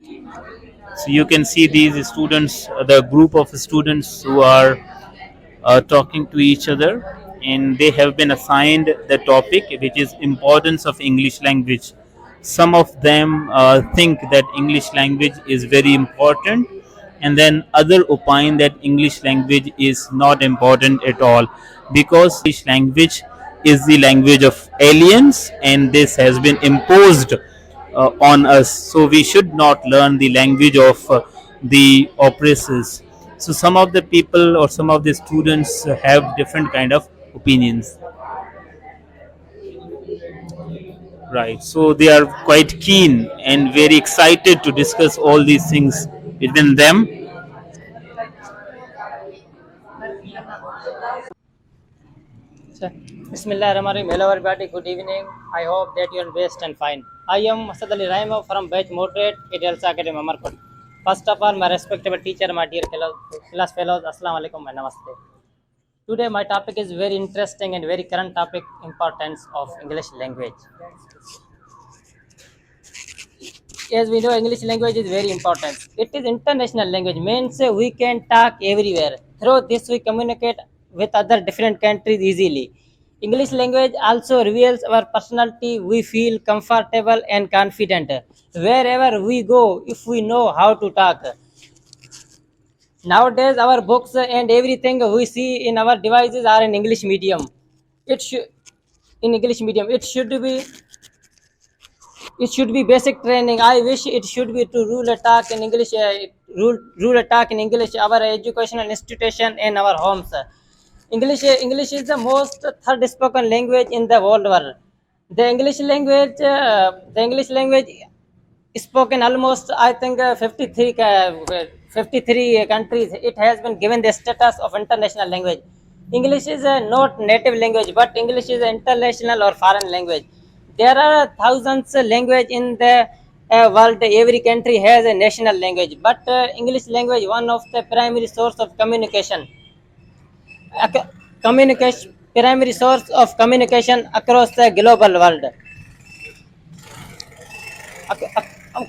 So you can see these students, the group of students who are talking to each other, and they have been assigned the topic, which is importance of English language. Some of them think that English language is very important, and then other opine that English language is not important at all, because English language is the language of aliens, and this has been imposed on us. So we should not learn the language of the oppressors. So some of the people or some of the students have different kind of opinions. Right. So they are quite keen and very excited to discuss all these things within them. Bismillahirrahmanirrahim. Hello everybody, good evening. I hope that you are best and fine. I am Asad Ali from Batch Moderate at ELSA Academy, Amarkot. First of all, my respectable teacher, my dear class fellows, Assalamu alaikum and Namaste. Today my topic is very interesting and very current topic, importance of English language. As we know, English language is very important. It is international language, means we can talk everywhere. Through this we communicate with other different countries easily. English language also reveals our personality. We feel comfortable and confident. Wherever we go, if we know how to talk. Nowadays, our books and everything we see in our devices are in English medium. It should in English medium. It should be basic training. I wish it should be to rule a talk in English. Rule a talk in English. Our educational institution and our homes. English is the most third spoken language in the whole world. The English language spoken almost, I think, 53 countries. It has been given the status of international language. English is not native language, but English is international or foreign language. There are thousands of language in the world. Every country has a national language, but English language one of the primary source of communication. Communication primary source of communication across the global world.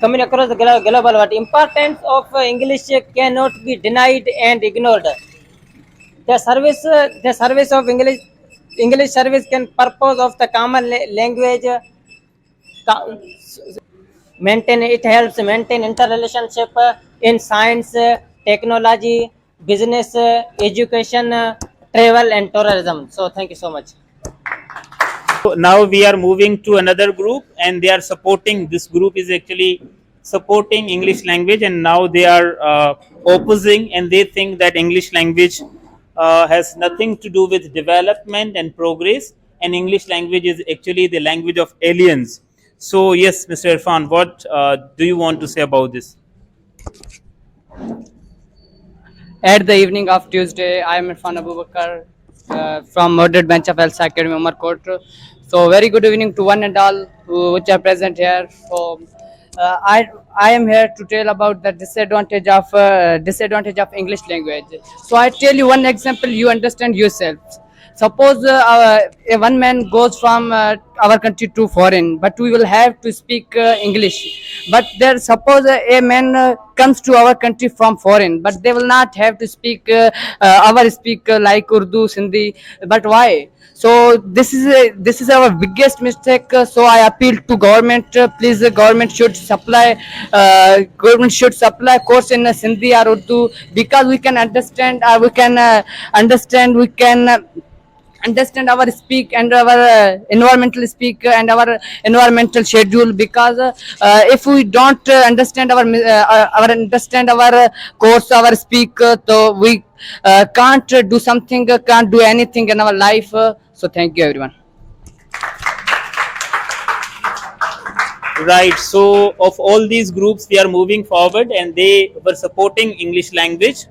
Coming across the global world. Importance of English cannot be denied and ignored. The service of English service can purpose of the common language. co- Maintain it helps maintain interrelationship in science, technology, business, education, travel and tourism. So thank you so much. So now we are moving to another group, and they are supporting. This group is actually supporting English language, and now they are opposing, and they think that English language has nothing to do with development and progress, and English language is actually the language of aliens. So yes, Mr. Irfan, what do you want to say about this? At the evening of Tuesday, I am Irfan Abubakar from Moderate Bench of ELSA Academy, Umarkot. So, very good evening to one and all which are present here. So, I am here to tell about the disadvantage of English language. So, I tell you one example. You understand yourself. Suppose a one man goes from our country to foreign, but we will have to speak English. But there, suppose a man comes to our country from foreign, but they will not have to speak our speak like Urdu, Sindhi. But why? So this is our biggest mistake. So I appeal to government. Please, the government should supply course in Sindhi or Urdu, because we can understand. We can understand our speak and our environmental speak and our environmental schedule, because if we don't understand our course, our speak, so we can't do something, can't do anything in our life. So thank you everyone. Right. So of all these groups, we are moving forward, and they were supporting English language,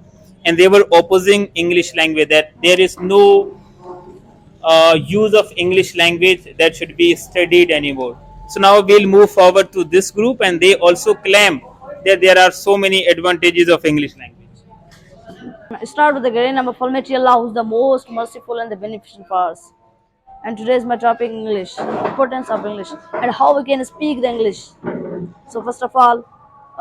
and they were opposing English language. That there is no use of English language that should be studied anymore. So now we'll move forward to this group, and they also claim that there are so many advantages of English language. Start with the great name of Almighty Allah, who is the most merciful and the beneficent for us. And today is my topic English, importance of English, and how we can speak the English. So first of all,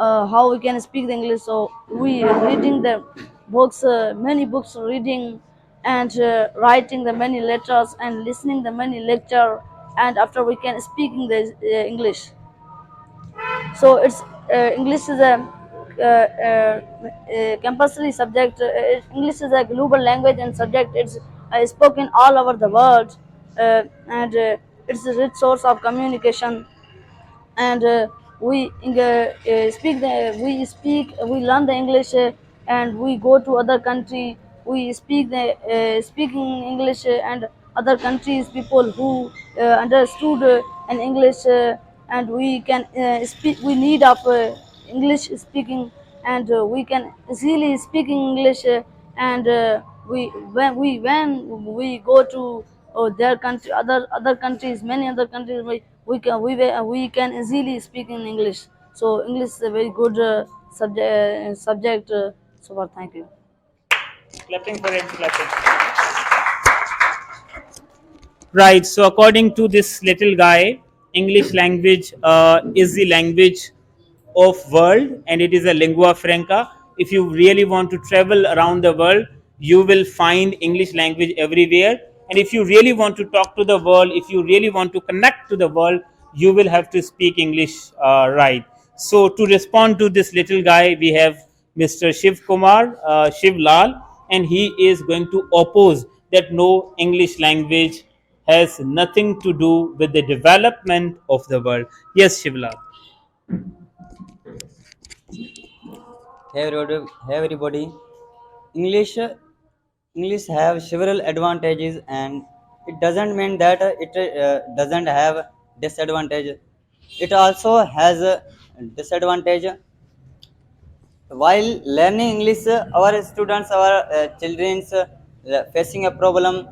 how we can speak the English. So we reading the books, many books reading, and writing the many letters and listening the many lecture, and after we can speaking the English. So it's English is a compulsory subject. English is a global language and subject. It's spoken all over the world, and it's a rich source of communication. And we learn the English, and we go to other country, we speak the speaking English, and other countries people who understood an English, and we can speak, we need of English speaking, and we can easily speaking English, and when we go to their country, other countries, many other countries, we can easily speak in English. So English is a very good subject. So far, thank you. Clapping for it, clapping. Right. So according to this little guy, English language is the language of world, and it is a lingua franca. If you really want to travel around the world, you will find English language everywhere. And if you really want to talk to the world, if you really want to connect to the world, you will have to speak English right. So to respond to this little guy, we have Mr. Shiv Lal, and he is going to oppose that no, English language has nothing to do with the development of the world. Yes, Shiv Lal. Hey everybody. English English have several advantages, and it doesn't mean that it doesn't have disadvantage. It also has a disadvantage. While learning English, our students, our children facing a problem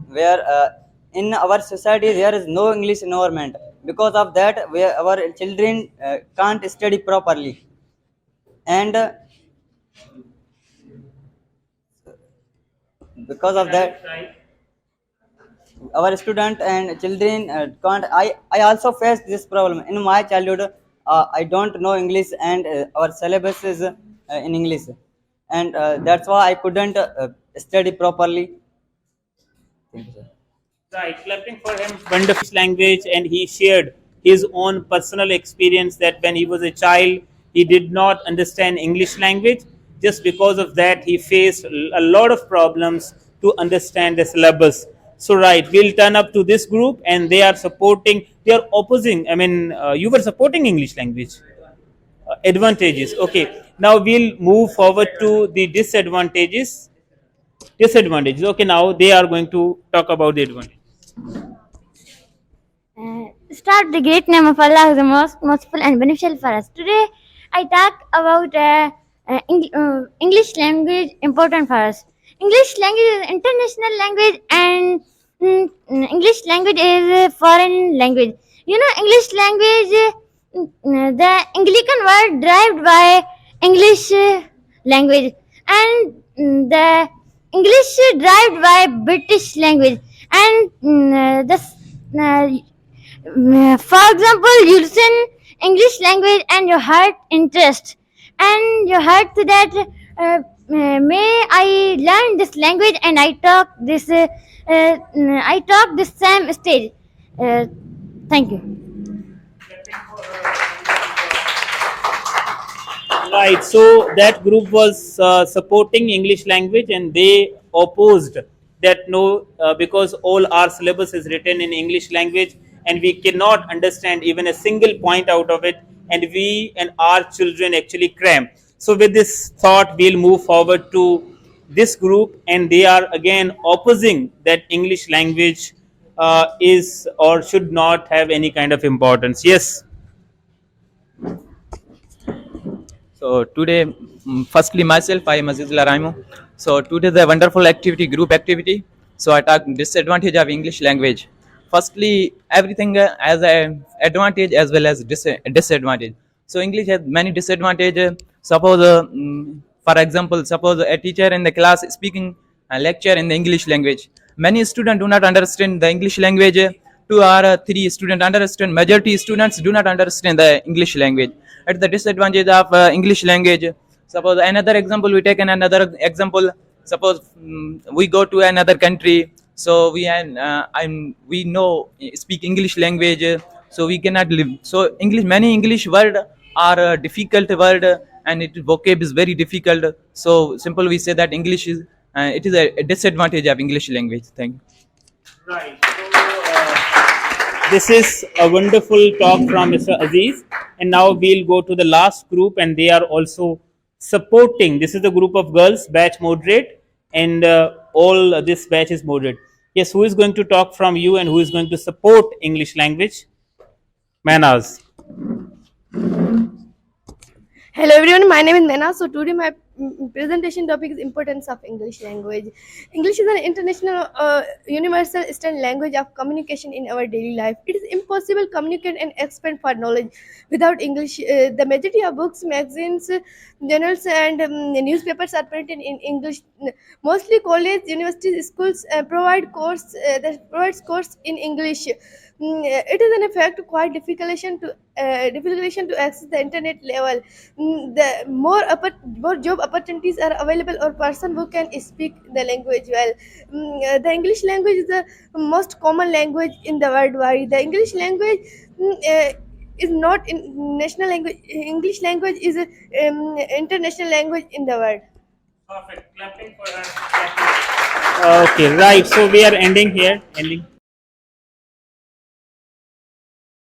where in our society there is no English environment. Because of that, our children can't study properly, and because of that, our student and children can't. I also faced this problem in my childhood. I don't know English, and our syllabus is in English, and that's why I couldn't study properly. Thank you, sir. Right, clapping for him. Wonderful language, and he shared his own personal experience that when he was a child, he did not understand English language. Just because of that, he faced a lot of problems to understand the syllabus. So, right, we'll turn up to this group, and they are supporting, they are opposing. I mean, you were supporting English language advantages. Okay, now we'll move forward to the disadvantages. Disadvantages. Okay, now they are going to talk about the advantages. Start the great name of Allah, who is the most merciful and beneficial for us. Today, I talk about English language important for us. English language is international language, and English language is a foreign language. You know, English language, the Anglican word derived by English language, and the English derived by British language, and for example, you listen English language and your heart interest, and your heart to that. May I learn this language and I talk this. I talk this same stage. Thank you. Right, so that group was supporting English language, and they opposed that no, because all our syllabus is written in English language, and we cannot understand even a single point out of it, and we and our children actually cram. So, with this thought, we'll move forward to this group, and they are again opposing that English language is or should not have any kind of importance. Yes. So today, firstly myself, I am Azizullah. So today the wonderful activity, group activity. So I talk disadvantage of English language. Firstly, everything has an advantage as well as disadvantage. So English has many disadvantages. Suppose, for example, suppose a teacher in the class speaking a lecture in the English language. Many students do not understand the English language. 2 or 3 students understand. Majority students do not understand the English language. At the disadvantage of English language, suppose another example, we take another example. Suppose we go to another country, so we know speak English language, so we cannot live. So English, many English word are difficult word, and it vocab is very difficult. So simple we say that English is it is a disadvantage of English language. Thank you. Right. So, this is a wonderful talk from Mr. Aziz. And now we'll go to the last group, and they are also supporting. This is the group of girls, batch moderate, and all this batch is moderate. Yes, who is going to talk from you and who is going to support English language? Mehnaz. Hello everyone, my name is Mehnaz. So today my presentation topic is importance of English language. English is an international universal standard language of communication in our daily life. It is impossible to communicate and expand for knowledge without English. The majority of books, magazines, journals and newspapers are printed in English. Mostly college, universities, schools provide course that provides course in English. It is in effect quite difficult to access the internet level. The more job opportunities are available or person who can speak the language well. The English language is the most common language in the worldwide. The English language is not in national language. English language is international language in the world. Perfect. Clapping for her. Okay, right. So we are ending here.